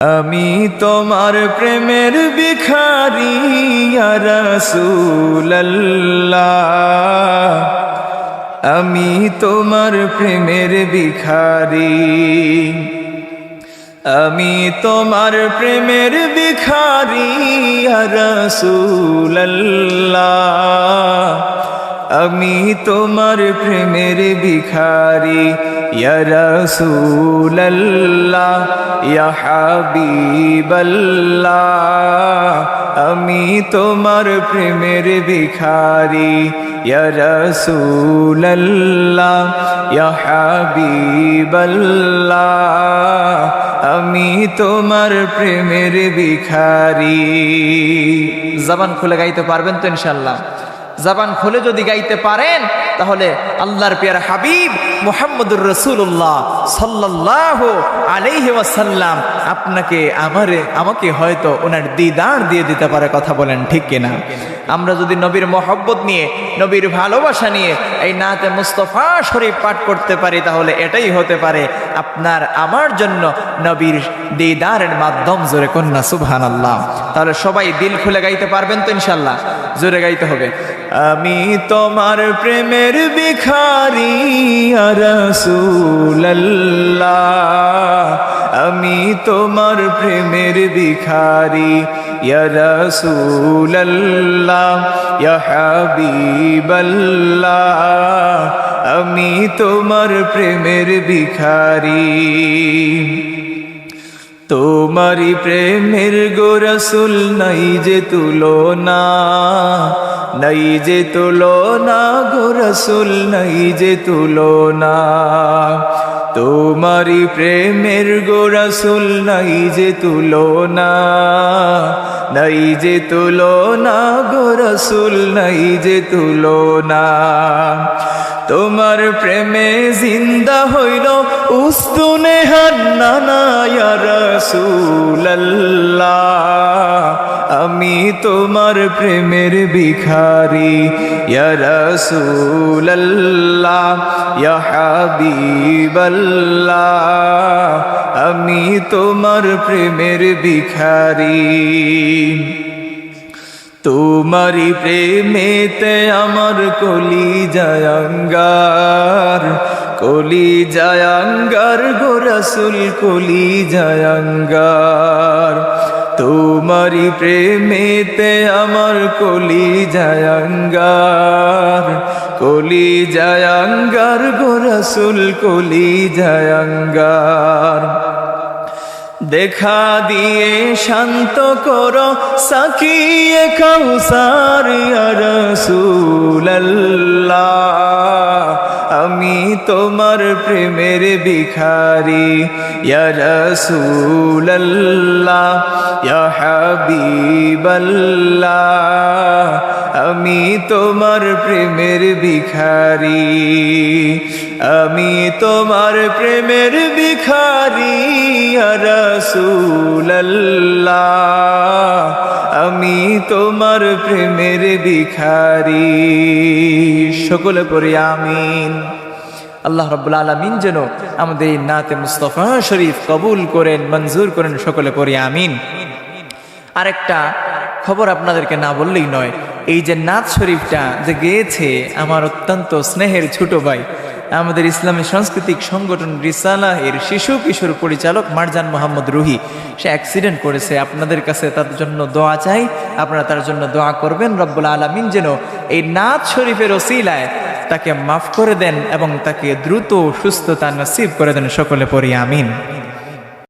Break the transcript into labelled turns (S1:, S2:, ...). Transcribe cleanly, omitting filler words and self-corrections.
S1: আমি তোমার প্রেমের ভিখারি ইয়া রাসূলুল্লাহ, আমি তোমার প্রেমের ভিখারি, আমি তোমার প্রেমের ভিখারি ইয়া রাসূলুল্লাহ, আমি তোমার প্রেমের ভিখারি ইয়া রাসূলুল্লাহ ইয়া হাবিবাল্লাহ, আমি তোমার প্রেমের ভিখারি ইয়া রাসূলুল্লাহ ইয়া হাবিবাল্লাহ, আমি তোমার প্রেমের ভিখারি। জবান খুলে গাইতে পারবেন তো ইনশাআল্লাহ? জবান খুলে যদি গাইতে পারেন তাহলে আল্লাহর প্রিয় হাবিব মুহাম্মদুর রাসূলুল্লাহ সাল্লাল্লাহু আলাইহি ওয়াসাল্লাম আপনাকে আমাকে হয়তো ওনার দিদার দিয়ে দিতে পারে। কথা বলেন ঠিক কিনা? আমরা যদি নবীর মহব্বত নিয়ে, নবীর ভালোবাসা নিয়ে এই নাতে মুস্তাফা শরীফ পাঠ করতে পারি তাহলে এটাই হতে পারে আপনার আমার জন্য নবীর দিদারের মাধ্যম। জোরে কন্যা সুবহানাল্লাহ। তাহলে সবাই দিল খুলে গাইতে পারবেন তো ইনশাআল্লাহ? জোরে গাইতে হবে। আমি তোমার প্রেমের ভিখারি ইয়া রাসূলুল্লাহ, আমি তোমার প্রেমের ভিখারি ইয়া রাসূলুল্লাহ ইয়া হাবিবাল্লাহ, আমি তোমার প্রেমের ভিখারি। তোমারি প্রেমের গো রাসূল নাই যে তুলনা, নাই যে তুলনা গো রাসূল, নাই যে তুলনা। তোমারি প্রেমের গো রাসূল নাই যে তুলনা, নাই যে তুলনা গো রাসূল, নাই যে তুলনা। তোমার প্রেমে জিন্দা হইল উস্তুনে হান্নানা ইয়া রাসূলুল্লাহ, আমি তোমার প্রেমের ভিখারি ইয়া রাসূলুল্লাহ ইয়া হাবিবাল্লাহ, আমি তোমার প্রেমের ভিখারি। তোমারি প্রেমেতে আমার কলি জায়াঙ্গার, কলি জায়াঙ্গার গো রাসূল, কলি জায়াঙ্গার। তোমারি প্রেমেতে আমার কলি জায়াঙ্গার, কলি জায়াঙ্গার গো রাসূল, কলি জায়াঙ্গার। দেখা দিয়ে শান্ত করো সাকিয়ে কাউসার ইয়া রাসূলুল্লাহ, আমি তোমার প্রেমের ভিখারি ইয়া রাসূলুল্লাহ ইয়া হাবিবাল্লাহ, আমি তোমার প্রেমের ভিখারি, আমি তোমার প্রেমের ভিখারি ইয়া রাসূলুল্লাহ, আমি তোমার প্রেমের ভিখারি। সকলে পড়ি আমিন। আল্লাহ রাব্বুল আলামিন যেন আমাদের এই নাতে মুস্তাফা শরীফ কবুল করেন, মঞ্জুর করেন। সকলে পড়ি আমিন। আরেকটা খবর আপনাদেরকে না বললেই নয়, এই যে নাত শরীফটা যে গেয়েছে আমার অত্যন্ত স্নেহের ছোট ভাই, আমাদের ইসলামী সাংস্কৃতিক সংগঠন রিসালাহ এর শিশু কিশোর পরিচালক মারজান মোহাম্মদ রুহি, সে অ্যাক্সিডেন্ট করেছে। আপনাদের কাছে তার জন্য দোয়া চাই, আপনারা তার জন্য দোয়া করবেন। রব্বুল আলামিন যেন এই নাত শরীফের ওসিলায় তাকে মাফ করে দেন এবং তাকে দ্রুত সুস্থতা নসিব করে দেন। সকলে পড়ি আমিন।